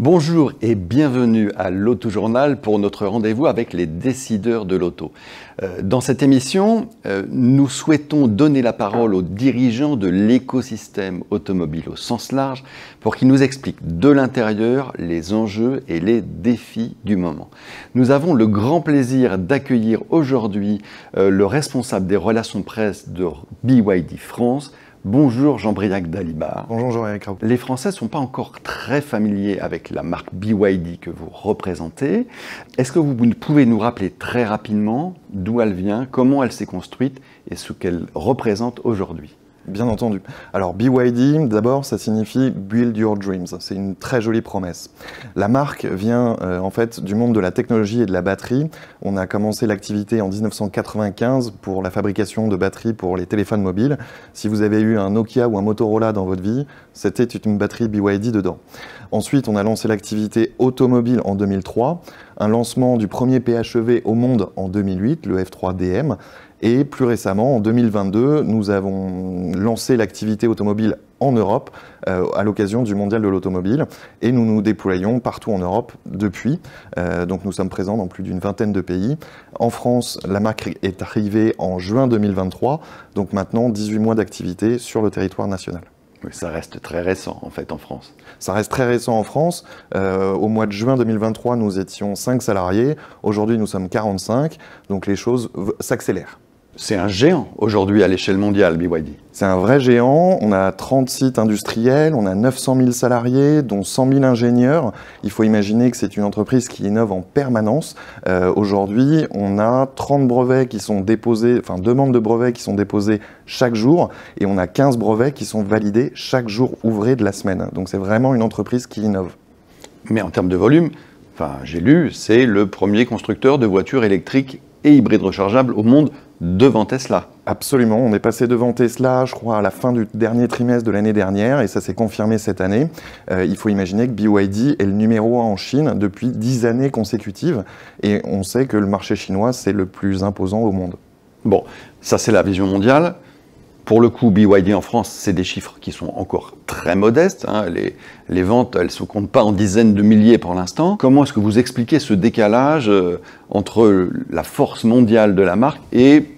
Bonjour et bienvenue à l'Auto-Journal pour notre rendez-vous avec les décideurs de l'auto. Dans cette émission, nous souhaitons donner la parole aux dirigeants de l'écosystème automobile au sens large pour qu'ils nous expliquent de l'intérieur les enjeux et les défis du moment. Nous avons le grand plaisir d'accueillir aujourd'hui le responsable des relations presse de BYD France. Bonjour Jean-Briac Dalibard. Bonjour Jean-Éric Raoult. Les Français ne sont pas encore très familiers avec la marque BYD que vous représentez. Est-ce que vous pouvez nous rappeler très rapidement d'où elle vient, comment elle s'est construite et ce qu'elle représente aujourd'hui ? Bien entendu. Alors BYD, d'abord, ça signifie Build Your Dreams. C'est une très jolie promesse. La marque vient en fait du monde de la technologie et de la batterie. On a commencé l'activité en 1995 pour la fabrication de batteries pour les téléphones mobiles. Si vous avez eu un Nokia ou un Motorola dans votre vie, c'était une batterie BYD dedans. Ensuite, on a lancé l'activité automobile en 2003, un lancement du premier PHEV au monde en 2008, le F3 DM. Et plus récemment, en 2022, nous avons lancé l'activité automobile en Europe à l'occasion du Mondial de l'automobile et nous nous déployons partout en Europe depuis. Donc nous sommes présents dans plus d'une vingtaine de pays. En France, la marque est arrivée en juin 2023, donc maintenant 18 mois d'activité sur le territoire national. Oui, ça reste très récent en fait en France. Ça reste très récent en France. Au mois de juin 2023, nous étions 5 salariés. Aujourd'hui, nous sommes 45. Donc les choses s'accélèrent. C'est un géant aujourd'hui à l'échelle mondiale, BYD. C'est un vrai géant. On a 30 sites industriels, on a 900 000 salariés, dont 100 000 ingénieurs. Il faut imaginer que c'est une entreprise qui innove en permanence. Aujourd'hui, on a 30 brevets qui sont déposés, enfin demandes de brevets qui sont déposées chaque jour, et on a 15 brevets qui sont validés chaque jour ouvré de la semaine. Donc c'est vraiment une entreprise qui innove. Mais en termes de volume, j'ai lu, c'est le premier constructeur de voitures électriques et hybrides rechargeables au monde devant Tesla. Absolument, on est passé devant Tesla, je crois, à la fin du dernier trimestre de l'année dernière, et ça s'est confirmé cette année. Il faut imaginer que BYD est le numéro 1 en Chine depuis 10 années consécutives, et on sait que le marché chinois, c'est le plus imposant au monde. Bon, ça c'est la vision mondiale. Pour le coup, BYD en France, c'est des chiffres qui sont encore très modestes. Les ventes, elles ne se comptent pas en dizaines de milliers pour l'instant. Comment est-ce que vous expliquez ce décalage entre la force mondiale de la marque et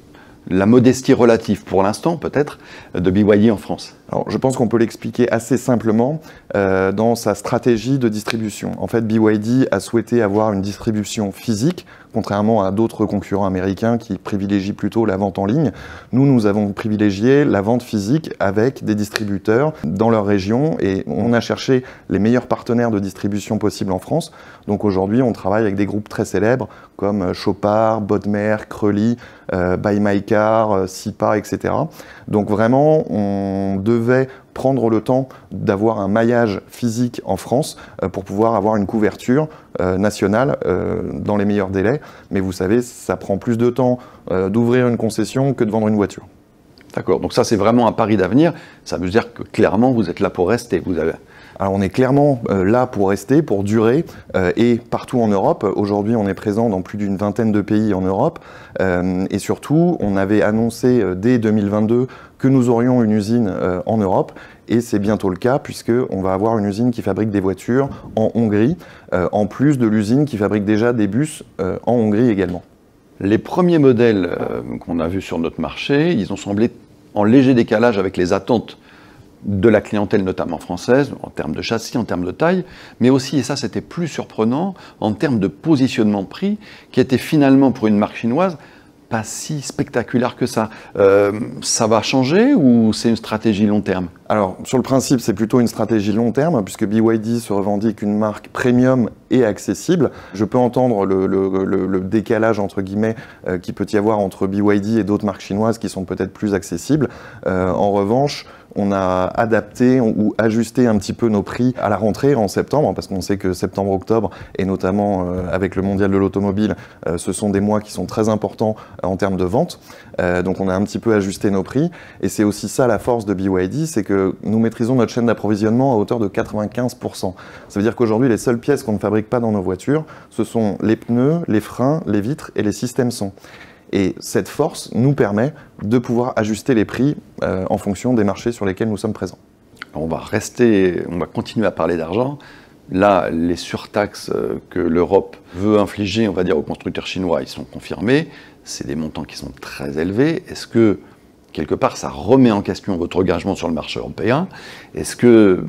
la modestie relative, pour l'instant peut-être, de BYD en France ? Alors, je pense qu'on peut l'expliquer assez simplement dans sa stratégie de distribution. En fait, BYD a souhaité avoir une distribution physique, contrairement à d'autres concurrents américains qui privilégient plutôt la vente en ligne. Nous avons privilégié la vente physique avec des distributeurs dans leur région et on a cherché les meilleurs partenaires de distribution possibles en France. Donc aujourd'hui, on travaille avec des groupes très célèbres comme Chopard, Bodmer, Crelli, Buy My Car, Sipa, etc. Donc vraiment, on devait prendre le temps d'avoir un maillage physique en France pour pouvoir avoir une couverture nationale dans les meilleurs délais. Mais vous savez, ça prend plus de temps d'ouvrir une concession que de vendre une voiture. D'accord, donc ça c'est vraiment un pari d'avenir. Ça veut dire que clairement vous êtes là pour rester. Alors on est clairement là pour rester, pour durer, et partout en Europe. Aujourd'hui, on est présent dans plus d'une vingtaine de pays en Europe. Et surtout, on avait annoncé dès 2022 que nous aurions une usine en Europe. Et c'est bientôt le cas, puisqu'on va avoir une usine qui fabrique des voitures en Hongrie, en plus de l'usine qui fabrique déjà des bus en Hongrie également. Les premiers modèles qu'on a vus sur notre marché, ils ont semblé en léger décalage avec les attentes de la clientèle, notamment française, en termes de châssis, en termes de taille, mais aussi, et ça c'était plus surprenant, en termes de positionnement prix, qui était finalement pour une marque chinoise pas si spectaculaire que ça. Ça va changer ou c'est une stratégie long terme ? Alors, sur le principe, c'est plutôt une stratégie long terme, puisque BYD se revendique une marque premium et accessible. Je peux entendre le décalage, entre guillemets, qu'il peut y avoir entre BYD et d'autres marques chinoises qui sont peut-être plus accessibles. En revanche, on a adapté ou ajusté un petit peu nos prix à la rentrée en septembre, parce qu'on sait que septembre-octobre, et notamment avec le Mondial de l'automobile, ce sont des mois qui sont très importants en termes de vente. Donc on a un petit peu ajusté nos prix, et c'est aussi ça la force de BYD, c'est que nous maîtrisons notre chaîne d'approvisionnement à hauteur de 95%. Ça veut dire qu'aujourd'hui, les seules pièces qu'on ne fabrique pas dans nos voitures, ce sont les pneus, les freins, les vitres et les systèmes son. Et cette force nous permet de pouvoir ajuster les prix en fonction des marchés sur lesquels nous sommes présents. On va continuer à parler d'argent, Là, les surtaxes que l'Europe veut infliger, on va dire, aux constructeurs chinois, ils sont confirmés. C'est des montants qui sont très élevés. Est-ce que, quelque part, ça remet en question votre engagement sur le marché européen? Est-ce que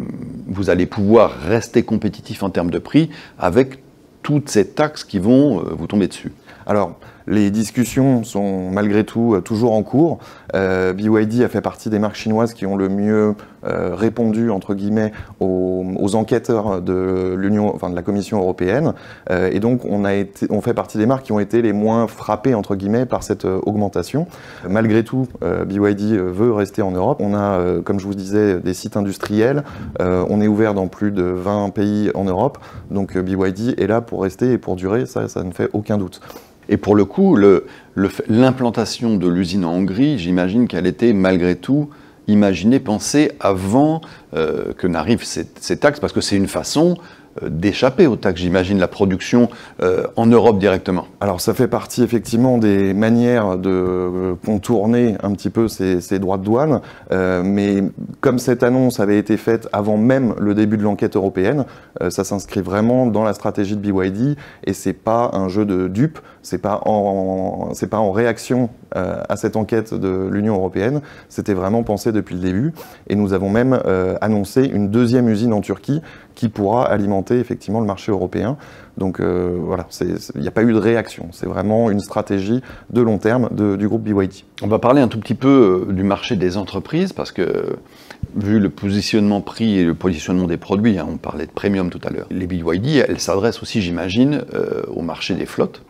vous allez pouvoir rester compétitif en termes de prix avec toutes ces taxes qui vont vous tomber dessus? Alors, les discussions sont malgré tout toujours en cours. BYD a fait partie des marques chinoises qui ont le mieux répondu, entre guillemets, aux enquêteurs de l'Union, enfin de la Commission européenne. Et donc, on fait partie des marques qui ont été les moins frappées, entre guillemets, par cette augmentation. Malgré tout, BYD veut rester en Europe. On a, comme je vous disais, des sites industriels. On est ouvert dans plus de 20 pays en Europe. Donc, BYD est là pour rester et pour durer. Ça ne fait aucun doute. Et pour le coup, l'implantation de l'usine en Hongrie, j'imagine qu'elle était malgré tout imaginée, pensée avant que n'arrivent ces taxes, parce que c'est une façon d'échapper aux taxes, j'imagine, la production en Europe directement. Alors ça fait partie effectivement des manières de contourner un petit peu ces droits de douane, mais comme cette annonce avait été faite avant même le début de l'enquête européenne, ça s'inscrit vraiment dans la stratégie de BYD et c'est pas un jeu de dupes, c'est pas en réaction à cette enquête de l'Union européenne, c'était vraiment pensé depuis le début et nous avons même annoncé une deuxième usine en Turquie qui pourra alimenter effectivement le marché européen. Donc voilà, il n'y a pas eu de réaction, c'est vraiment une stratégie de long terme du groupe BYD. On va parler un tout petit peu du marché des entreprises, parce que vu le positionnement prix et le positionnement des produits, on parlait de premium tout à l'heure, les BYD, elles s'adressent aussi, j'imagine, au marché des flottes,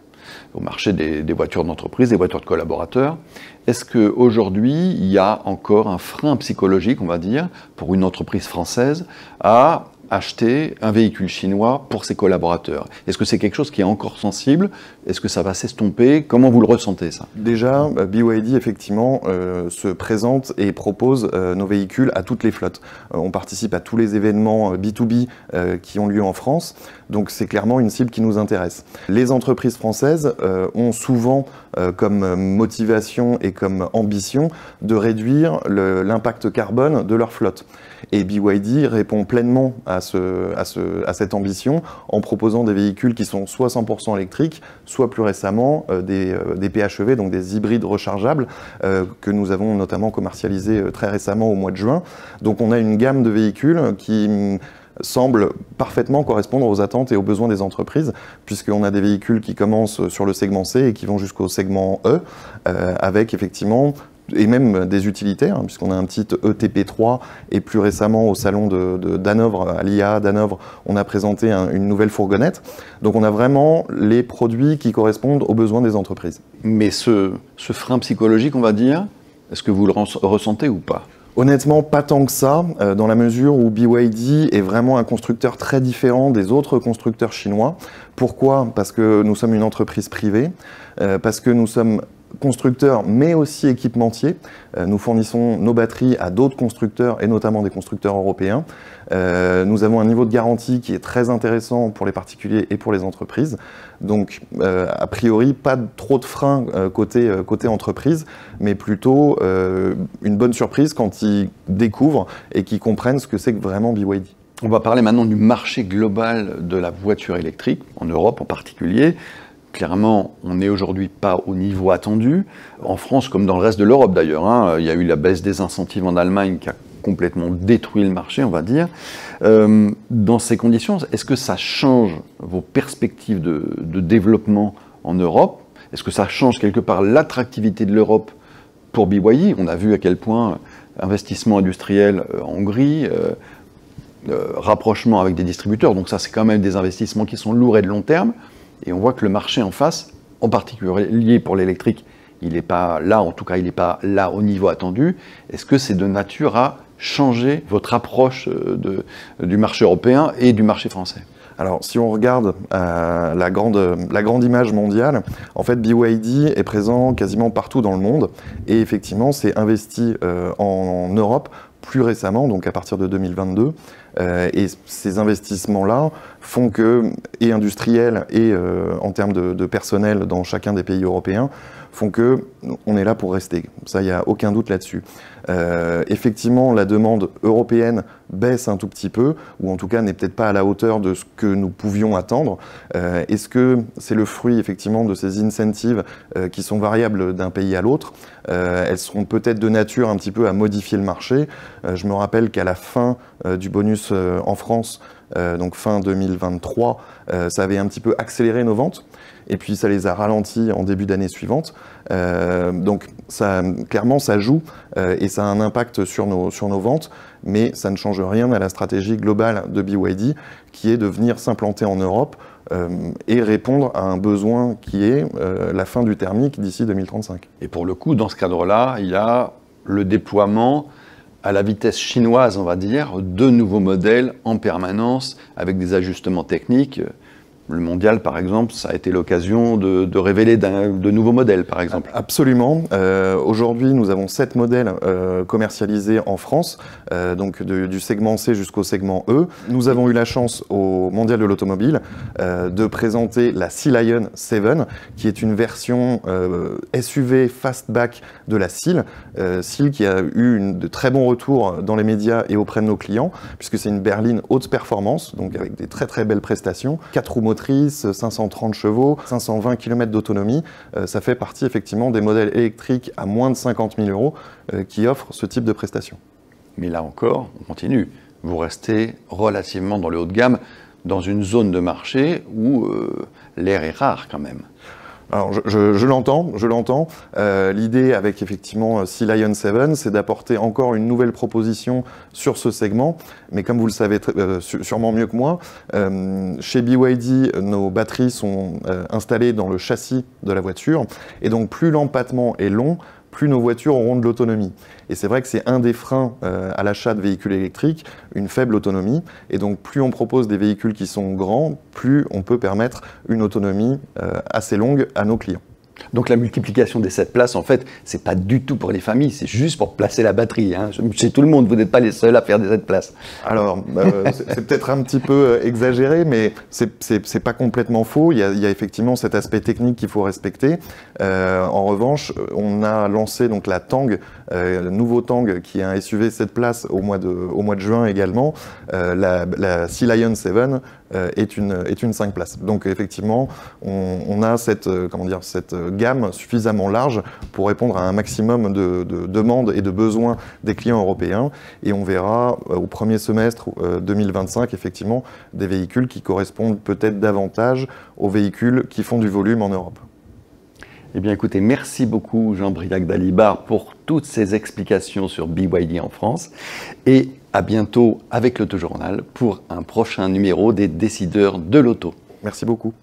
au marché des voitures d'entreprise, des voitures de collaborateurs. Est-ce qu'aujourd'hui, il y a encore un frein psychologique, on va dire, pour une entreprise française à acheter un véhicule chinois pour ses collaborateurs? Est-ce que c'est quelque chose qui est encore sensible? Est-ce que ça va s'estomper? Comment vous le ressentez, ça? Déjà, BYD, effectivement, se présente et propose nos véhicules à toutes les flottes. On participe à tous les événements B2B qui ont lieu en France, donc c'est clairement une cible qui nous intéresse. Les entreprises françaises ont souvent comme motivation et comme ambition de réduire l'impact carbone de leur flotte. Et BYD répond pleinement à cette ambition en proposant des véhicules qui sont soit 100% électriques, soit plus récemment des PHEV, donc des hybrides rechargeables, que nous avons notamment commercialisés très récemment au mois de juin. Donc on a une gamme de véhicules qui semble parfaitement correspondre aux attentes et aux besoins des entreprises, puisqu'on a des véhicules qui commencent sur le segment C et qui vont jusqu'au segment E, avec effectivement et même des utilitaires, puisqu'on a un petit ETP3, et plus récemment au salon d'Hanovre, à l'IA d'Hanovre, on a présenté une nouvelle fourgonnette. Donc on a vraiment les produits qui correspondent aux besoins des entreprises. Mais ce frein psychologique, on va dire, est-ce que vous le ressentez ou pas? Honnêtement, pas tant que ça, dans la mesure où BYD est vraiment un constructeur très différent des autres constructeurs chinois. Pourquoi? Parce que nous sommes une entreprise privée, parce que nous sommes constructeurs mais aussi équipementiers. Nous fournissons nos batteries à d'autres constructeurs et notamment des constructeurs européens. Nous avons un niveau de garantie qui est très intéressant pour les particuliers et pour les entreprises. Donc a priori pas trop de freins côté entreprise, mais plutôt une bonne surprise quand ils découvrent et qu'ils comprennent ce que c'est que vraiment BYD. On va parler maintenant du marché global de la voiture électrique, en Europe en particulier. Clairement, on n'est aujourd'hui pas au niveau attendu, en France comme dans le reste de l'Europe d'ailleurs. Il y a eu la baisse des incentives en Allemagne qui a complètement détruit le marché, on va dire. Dans ces conditions, est-ce que ça change vos perspectives de développement en Europe? Est-ce que ça change quelque part l'attractivité de l'Europe pour BYD? On a vu à quel point investissement industriel en Hongrie, rapprochement avec des distributeurs, donc ça c'est quand même des investissements qui sont lourds et de long terme. Et on voit que le marché en face, en particulier pour l'électrique, il n'est pas là, en tout cas il n'est pas là au niveau attendu. Est-ce que c'est de nature à changer votre approche du marché européen et du marché français? Alors, si on regarde la grande image mondiale, en fait, BYD est présent quasiment partout dans le monde et effectivement, c'est investi en Europe plus récemment, donc à partir de 2022. Et ces investissements-là font que, et industriels et en termes de personnel dans chacun des pays européens, font que on est là pour rester. Ça, il n'y a aucun doute là-dessus. Effectivement, la demande européenne baisse un tout petit peu, ou en tout cas n'est peut-être pas à la hauteur de ce que nous pouvions attendre. Est-ce que c'est le fruit effectivement de ces incentives qui sont variables d'un pays à l'autre? Elles seront peut-être de nature un petit peu à modifier le marché. Je me rappelle qu'à la fin du bonus en France, donc fin 2023, ça avait un petit peu accéléré nos ventes. Et puis ça les a ralentis en début d'année suivante. Donc ça, clairement, ça joue et ça a un impact sur nos ventes, mais ça ne change rien à la stratégie globale de BYD, qui est de venir s'implanter en Europe et répondre à un besoin qui est la fin du thermique d'ici 2035. Et pour le coup, dans ce cadre-là, il y a le déploiement à la vitesse chinoise, on va dire, de nouveaux modèles en permanence, avec des ajustements techniques. Le mondial, par exemple, ça a été l'occasion de révéler de nouveaux modèles, par exemple. Absolument. Aujourd'hui, nous avons 7 modèles commercialisés en France, donc du segment C jusqu'au segment E. Nous avons eu la chance au Mondial de l'Automobile de présenter la Sea Lion 7, qui est une version SUV fastback de la Seal. Seal qui a eu de très bons retours dans les médias et auprès de nos clients, puisque c'est une berline haute performance, donc avec des très très belles prestations. 4 roues motrices, 530 chevaux, 520 km d'autonomie. Ça fait partie effectivement des modèles électriques à moins de 50 000 euros qui offrent ce type de prestations. Mais là encore, on continue. Vous restez relativement dans le haut de gamme, dans une zone de marché où l'air est rare quand même. Alors, je l'entends. L'idée avec effectivement Sea Lion 7, c'est d'apporter encore une nouvelle proposition sur ce segment. Mais comme vous le savez sûrement mieux que moi, chez BYD, nos batteries sont installées dans le châssis de la voiture. Et donc, plus l'empattement est long, plus nos voitures auront de l'autonomie. Et c'est vrai que c'est un des freins à l'achat de véhicules électriques, une faible autonomie. Et donc, plus on propose des véhicules qui sont grands, plus on peut permettre une autonomie assez longue à nos clients. Donc la multiplication des 7 places, en fait, c'est pas du tout pour les familles, c'est juste pour placer la batterie. Hein. Chez tout le monde, vous n'êtes pas les seuls à faire des 7 places. Alors, c'est peut-être un petit peu exagéré, mais c'est pas complètement faux. Il y a effectivement cet aspect technique qu'il faut respecter. En revanche, on a lancé donc la Tang, le nouveau Tang, qui est un SUV 7 places au mois de juin également. La Sea Lion 7 est une 5 places. Donc effectivement, on a cette gamme suffisamment large pour répondre à un maximum de demandes et de besoins des clients européens. Et on verra au premier semestre 2025, effectivement, des véhicules qui correspondent peut-être davantage aux véhicules qui font du volume en Europe. Eh bien écoutez, merci beaucoup Jean-Briac Dalibard pour toutes ces explications sur BYD en France. Et à bientôt avec l'Autojournal pour un prochain numéro des décideurs de l'auto. Merci beaucoup.